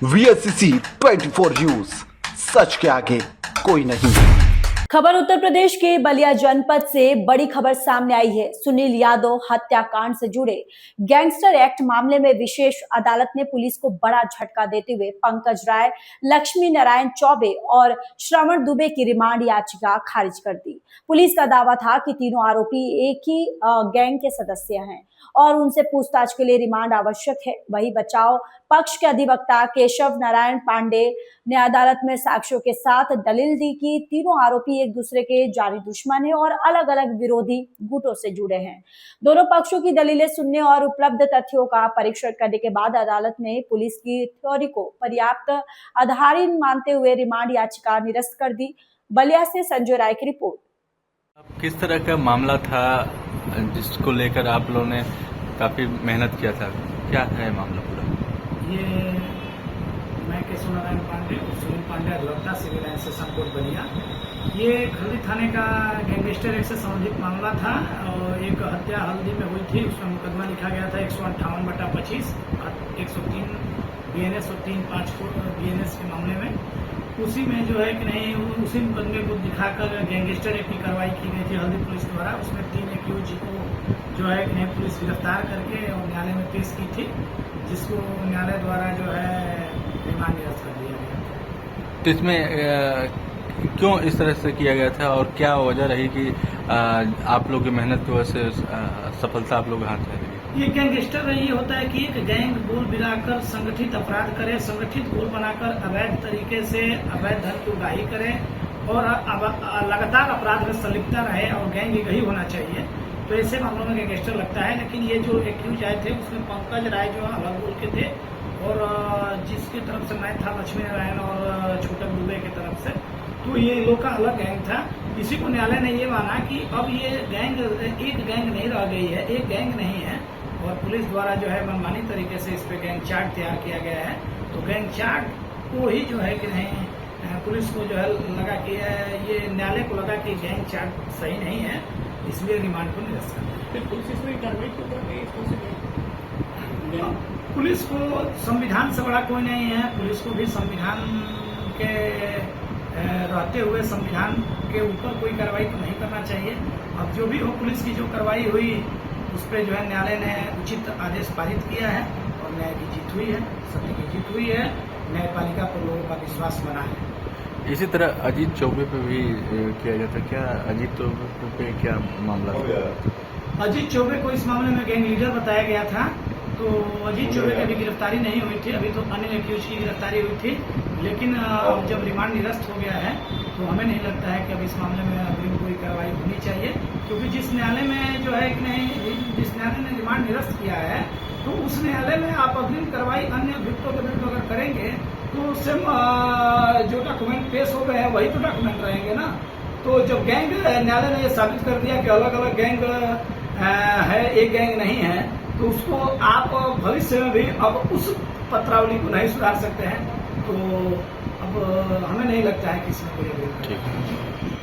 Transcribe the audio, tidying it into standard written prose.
VSCC 24 news, सच के आगे कोई नहीं। खबर उत्तर प्रदेश के बलिया जनपद से बड़ी खबर सामने आई है। सुनील यादव हत्याकांड से जुड़े गैंगस्टर एक्ट मामले में विशेष अदालत ने पुलिस को बड़ा झटका देते हुए पंकज राय, लक्ष्मी नारायण चौबे और श्रवण दुबे की रिमांड याचिका खारिज कर दी। पुलिस का दावा था कि तीनों आरोपी एक ही गैंग के सदस्य हैं और उनसे पूछताछ के लिए रिमांड आवश्यक है। वही बचाव पक्ष के अधिवक्ता केशव नारायण पांडे ने अदालत में साक्ष्यों के साथ दलील दी कि तीनों आरोपी एक दूसरे के जानी दुश्मन हैं और अलग अलग विरोधी गुटों से जुड़े हैं। दोनों पक्षों की दलीलें सुनने और उपलब्ध तथ्यों का परीक्षण करने के बाद अदालत ने पुलिस की थ्योरी को पर्याप्त आधारहीन मानते हुए रिमांड याचिका निरस्त कर दी। बलिया से संजय राय की रिपोर्ट। किस तरह का मामला था जिसको लेकर आप लोगों ने काफी मेहनत किया था, क्या है मामला पूरा? ये मैं केशव नारायण पांडे और सुनील पांडे अधिवक्ता civil line session court Ballia. ये खल्ली थाने का गैंगस्टर एक्ट से संबंधित मामला था और एक हत्या हल्दी में हुई थी। उसमें मुकदमा लिखा गया था 158/25 103 BNS और 3-5 BNS के मामले में। उसी में जो है कि नहीं, उसी मुकदमे को दिखाकर गैंगस्टर एक्ट की कार्रवाई की गई थी हल्दी पुलिस द्वारा। उसमें 3 एक्यूज को जो है कि नहीं पुलिस गिरफ्तार करके और न्यायालय में पेश की थी, जिसको न्यायालय द्वारा जो है रिमांड निरस्त कर दिया गया। तो इसमें क्यों इस तरह से किया गया था और क्या वजह रही कि आप लोग की मेहनत की वजह से सफलता आप लोग हाथ में लगी? ये गैंगस्टर ये होता है कि एक गैंग गोल बनाकर संगठित अपराध करे, संगठित गोल बनाकर अवैध तरीके से अवैध धन की उगाही करे और लगातार अपराध में संलिप्तता रहे और गैंग यही होना चाहिए। तो ऐसे मामलों में गैंगस्टर लगता है। लेकिन ये जो एक्यूज आए थे उसमें पंकज राय जो अलग गोल के थे और जिसकी तरफ से मैं था लक्ष्मी नारायण और छोटक दुबे की तरफ से, तो ये लोग का अलग गैंग था। इसी को न्यायालय ने ये माना कि अब ये गैंग एक गैंग नहीं रह गई है, एक गैंग नहीं है और पुलिस द्वारा जो है मनमानी तरीके से इस पे गैंग चार्ट तैयार किया गया है। तो गैंग चार्ट को ही जो है कि नहीं पुलिस को जो है लगा कि ये न्यायालय को लगा कि गैंग चार्ट सही नहीं है, इसलिए रिमांड को निरस्त कर दिया। पुलिस इसमें कार्रवाई क्यों कर रही है? पुलिस को संविधान से बड़ा कोई नहीं है। पुलिस को भी संविधान के रहते हुए संविधान के ऊपर कोई कार्रवाई तो नहीं करना चाहिए। अब जो भी हो, पुलिस की जो कार्रवाई हुई उस पर जो है न्यायालय ने उचित आदेश पारित किया है और न्याय की जीत हुई है, सत्य की जीत हुई है, न्यायपालिका पर लोगों का विश्वास बना है। इसी तरह अजीत चौबे पे भी किया गया था, क्या अजीत चौबे पे क्या मामला था? अजीत चौबे को इस मामले में गैंग लीडर बताया गया था। तो अजीत चौबे की अभी गिरफ्तारी नहीं हुई थी, अभी तो अन्य एक्यूज की गिरफ्तारी हुई थी। लेकिन अब जब रिमांड निरस्त हो गया है तो हमें नहीं लगता है कि अब इस मामले में अग्रिम कोई कार्रवाई होनी चाहिए, क्योंकि जिस न्यायालय में जो है कि नहीं, जिस न्यायालय ने रिमांड निरस्त किया है तो उस न्यायालय में आप अग्रिम कार्रवाई अन्य अभियुक्तों के विरुद्ध अगर करेंगे तो सेम जो डॉक्यूमेंट पेश हो गए हैं वही तो डॉक्यूमेंट रहेंगे ना। तो जब गैंग न्यायालय ने यह साबित कर दिया कि अलग अलग गैंग है, एक गैंग नहीं है, तो उसको आप भविष्य में भी अब उस पत्रावली को नहीं सुधार सकते हैं। तो अब हमें नहीं लगता है कि इसमें कोई ठीक है।